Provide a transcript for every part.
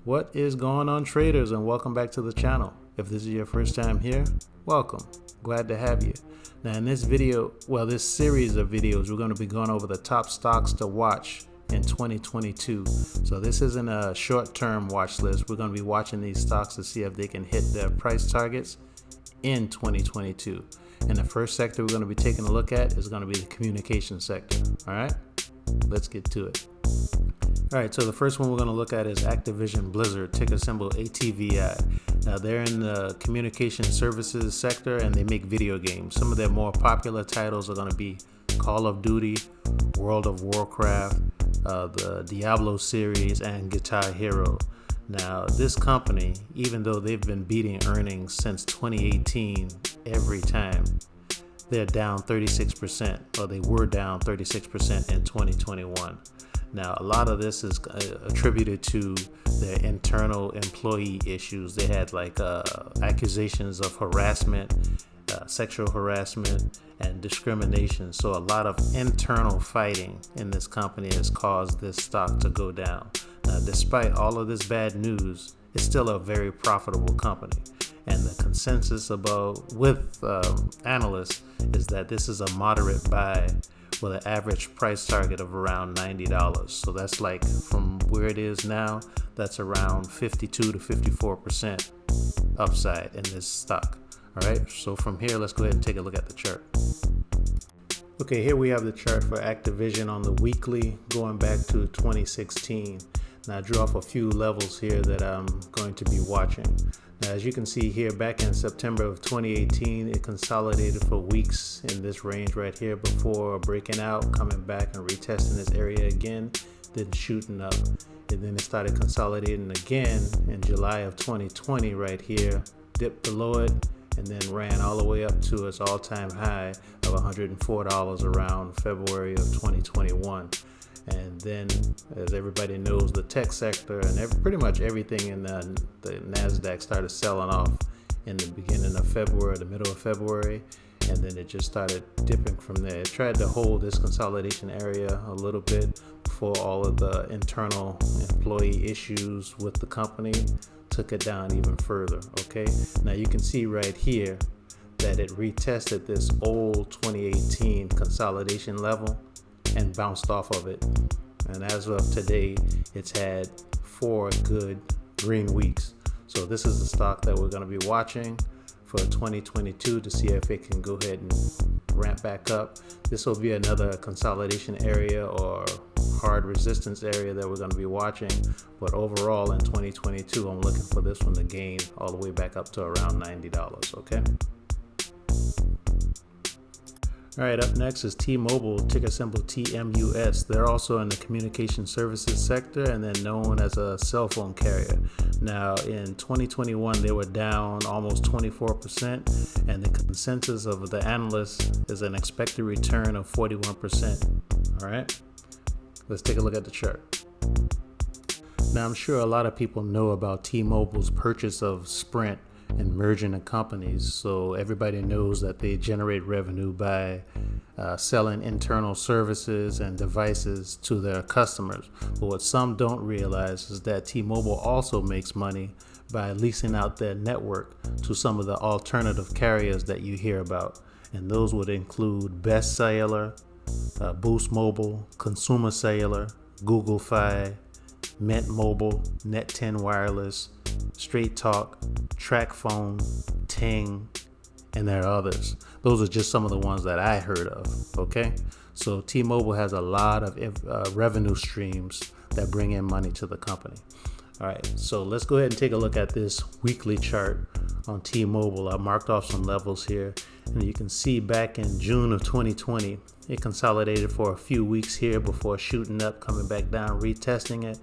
What is going on, traders, and welcome back to the channel. If this is your first time here, welcome. Glad to have you. Now in this video, this series of videos, we're going to be going over the top stocks to watch in 2022. So this isn't a short-term watch list. We're going to be watching these stocks to see if they can hit their price targets in 2022. And the first sector we're going to be taking a look at is going to be the communication sector. All right, let's get to it. All right, so the first one we're going to look at is Activision Blizzard, ticker symbol ATVI. Now they're in the communication services sector and they make video games. Some of their more popular titles are going to be Call of Duty, World of Warcraft, the Diablo series, and Guitar Hero. Now this company, even though they've been beating earnings since 2018 every time, they're down 36%, or they were down 36% in 2021. Now, a lot of this is attributed to their internal employee issues. They had accusations of harassment, sexual harassment, and discrimination. So a lot of internal fighting in this company has caused this stock to go down. Now, despite all of this bad news, it's still a very profitable company. And the consensus with analysts is that this is a moderate buy with an average price target of around $90. So that's from where it is now, that's around 52 to 54% upside in this stock. All right, so from here, let's go ahead and take a look at the chart. Okay, here we have the chart for Activision on the weekly going back to 2016. Now I drew off a few levels here that I'm going to be watching. Now, as you can see here, back in September of 2018, it consolidated for weeks in this range right here before breaking out, coming back and retesting this area again, then shooting up. And then it started consolidating again in July of 2020 right here, dipped below it, and then ran all the way up to its all-time high of $104 around February of 2021. And then, as everybody knows, the tech sector and pretty much everything in the NASDAQ started selling off in the beginning of February, the middle of February, and then it just started dipping from there. It tried to hold this consolidation area a little bit before all of the internal employee issues with the company took it down even further, okay? Now you can see right here that it retested this old 2018 consolidation level and bounced off of it. And as of today, it's had 4 good green weeks. So this is the stock that we're going to be watching for 2022 to see if it can go ahead and ramp back up. This will be another consolidation area or hard resistance area that we're going to be watching. But overall in 2022, I'm looking for this one to gain all the way back up to around $90, okay? All right, up next is T-Mobile, ticker symbol TMUS. They're also in the communication services sector and then known as a cell phone carrier. Now, in 2021, they were down almost 24%, and the consensus of the analysts is an expected return of 41%. All right, let's take a look at the chart. Now, I'm sure a lot of people know about T-Mobile's purchase of Sprint and merging the companies, so everybody knows that they generate revenue by selling internal services and devices to their customers. But what some don't realize is that T-Mobile also makes money by leasing out their network to some of the alternative carriers that you hear about, and those would include Best Cellular, Boost Mobile, Consumer Cellular, Google Fi, Mint Mobile, Net 10 Wireless, Straight Talk, Track Phone, Ting, and there are others. Those are just some of the ones that I heard of, okay? So T-Mobile has a lot of revenue streams that bring in money to the company. All right, so let's go ahead and take a look at this weekly chart on T-Mobile. I marked off some levels here, and you can see back in June of 2020, it consolidated for a few weeks here before shooting up, coming back down, retesting it,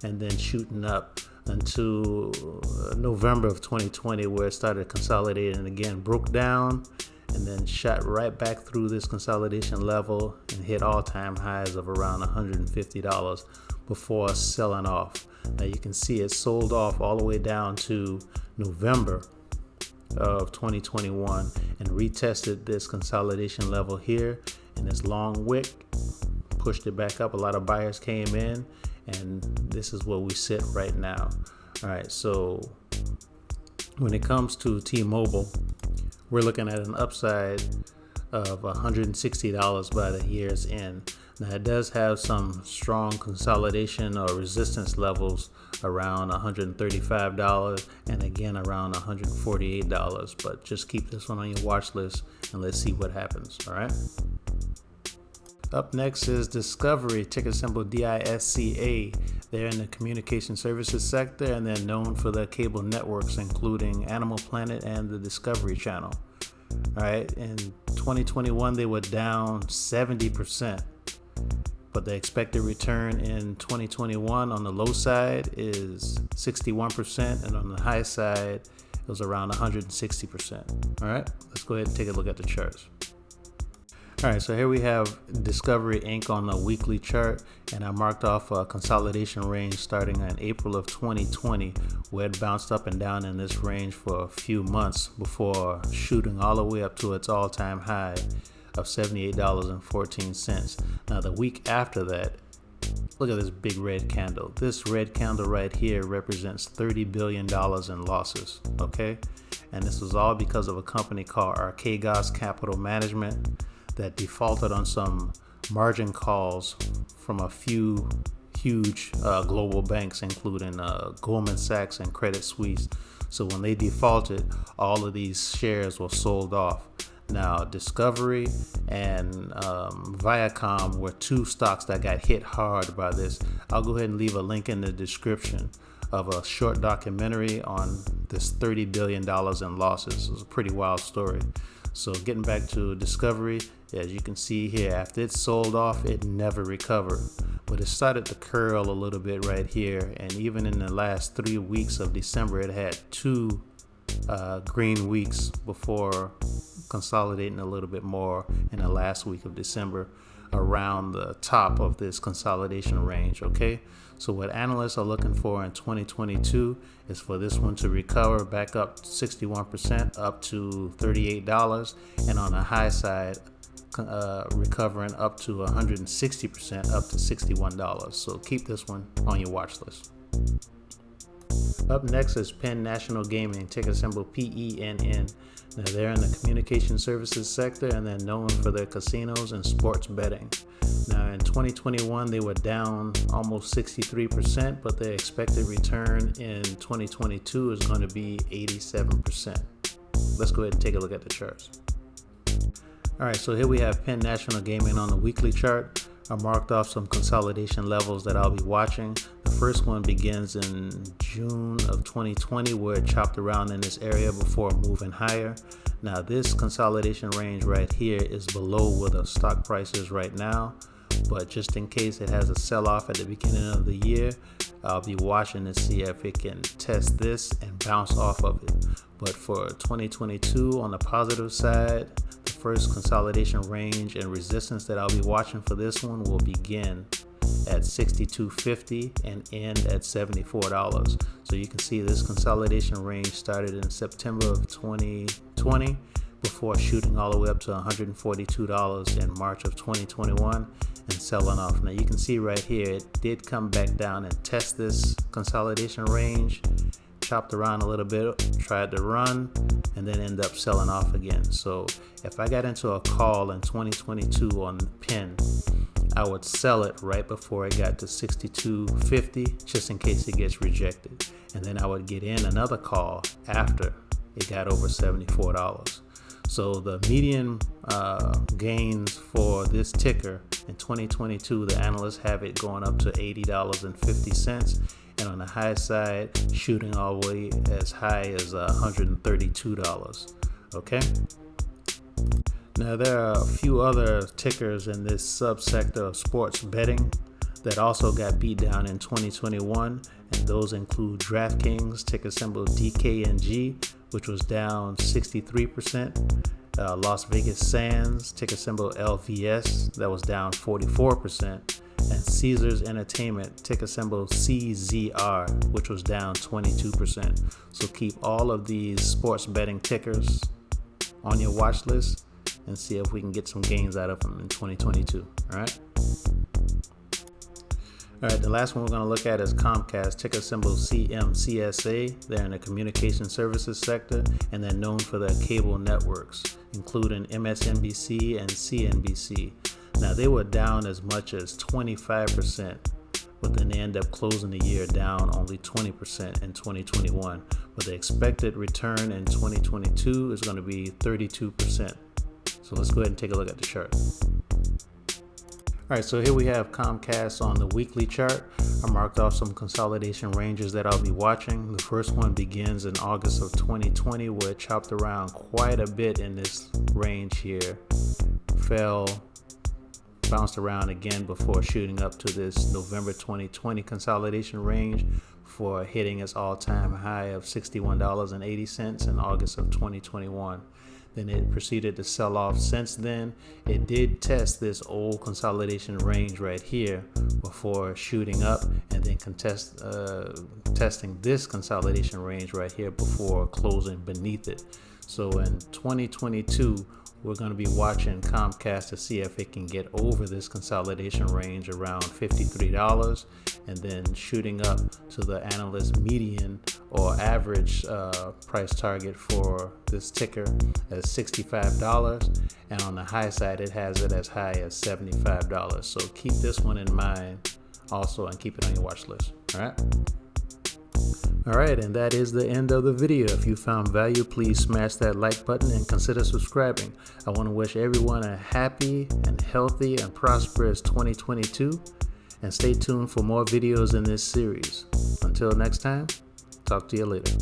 and then shooting up until November of 2020, where it started consolidating again, broke down, and then shot right back through this consolidation level and hit all-time highs of around $150 before selling off. Now you can see it sold off all the way down to November of 2021 and retested this consolidation level here, and this long wick pushed it back up. A lot of buyers came in, and this is where we sit right now. All right, so when it comes to T-Mobile, we're looking at an upside of $160 by the year's end. Now, it does have some strong consolidation or resistance levels around $135 and again around $148, but just keep this one on your watch list and let's see what happens. All right. Up next is Discovery, ticker symbol DISCA. They're in the communication services sector and they're known for their cable networks, including Animal Planet and the Discovery Channel. All right, in 2021, they were down 70%, but the expected return in 2021 on the low side is 61%, and on the high side, it was around 160%. All right, let's go ahead and take a look at the charts. All right, so here we have Discovery Inc. on the weekly chart, and I marked off a consolidation range starting in April of 2020, where it bounced up and down in this range for a few months before shooting all the way up to its all-time high of $78.14. Now, the week after that, look at this big red candle. This red candle right here represents $30 billion in losses, okay? And this was all because of a company called Archegos Capital Management that defaulted on some margin calls from a few huge global banks, including Goldman Sachs and Credit Suisse. So when they defaulted, all of these shares were sold off. Now, Discovery and Viacom were two stocks that got hit hard by this. I'll go ahead and leave a link in the description of a short documentary on this $30 billion in losses. It was a pretty wild story. So getting back to Discovery, as you can see here, after it sold off, it never recovered. But it started to curl a little bit right here. And even in the last 3 weeks of December, it had two green weeks before consolidating a little bit more in the last week of December around the top of this consolidation range, okay? So what analysts are looking for in 2022 is for this one to recover back up 61% up to $38, and on the high side recovering up to 160% up to $61. So keep this one on your watch list. Up next is Penn National Gaming, ticker symbol PENN. Now, they're in the communication services sector and they're known for their casinos and sports betting. Now, in 2021, they were down almost 63%, but their expected return in 2022 is going to be 87%. Let's go ahead and take a look at the charts. All right, so here we have Penn National Gaming on the weekly chart. I marked off some consolidation levels that I'll be watching. The first one begins in June of 2020, where it chopped around in this area before moving higher. Now, this consolidation range right here is below where the stock price is right now, but just in case it has a sell-off at the beginning of the year, I'll be watching to see if it can test this and bounce off of it. But for 2022, on the positive side, the first consolidation range and resistance that I'll be watching for this one will begin at $62.50 and end at $74. So you can see this consolidation range started in September of 2020 before shooting all the way up to $142 in March of 2021 and selling off. Now you can see right here, it did come back down and test this consolidation range, chopped around a little bit, tried to run, and then end up selling off again. So if I got into a call in 2022 on Penn, I would sell it right before it got to $62.50 just in case it gets rejected. And then I would get in another call after it got over $74. So the median gains for this ticker in 2022, the analysts have it going up to $80.50. And on the high side, shooting all the way as high as $132. Okay. Now, there are a few other tickers in this subsector of sports betting that also got beat down in 2021, and those include DraftKings, ticker symbol DKNG, which was down 63%. Las Vegas Sands, ticker symbol LVS, that was down 44%. And Caesars Entertainment, ticker symbol CZR, which was down 22%. So keep all of these sports betting tickers on your watch list and see if we can get some gains out of them in 2022. All right. All right, the last one we're going to look at is Comcast, ticker symbol CMCSA. They're in the communication services sector, and they're known for their cable networks, including MSNBC and CNBC. Now, they were down as much as 25%, but then they end up closing the year down only 20% in 2021. But the expected return in 2022 is going to be 32%. So let's go ahead and take a look at the chart. All right, so here we have Comcast on the weekly chart. I marked off some consolidation ranges that I'll be watching. The first one begins in August of 2020, where it chopped around quite a bit in this range here. Bounced around again before shooting up to this November 2020 consolidation range for hitting its all-time high of $61.80 in August of 2021. Then it proceeded to sell off since then. It did test this old consolidation range right here before shooting up, and then testing this consolidation range right here before closing beneath it. So in 2022, we're going to be watching Comcast to see if it can get over this consolidation range around $53 and then shooting up to the analyst median or average price target for this ticker as $65. And on the high side, it has it as high as $75. So keep this one in mind also and keep it on your watch list. All right, and that is the end of the video. If you found value, please smash that like button and consider subscribing. I want to wish everyone a happy and healthy and prosperous 2022, and stay tuned for more videos in this series. Until next time, talk to you later.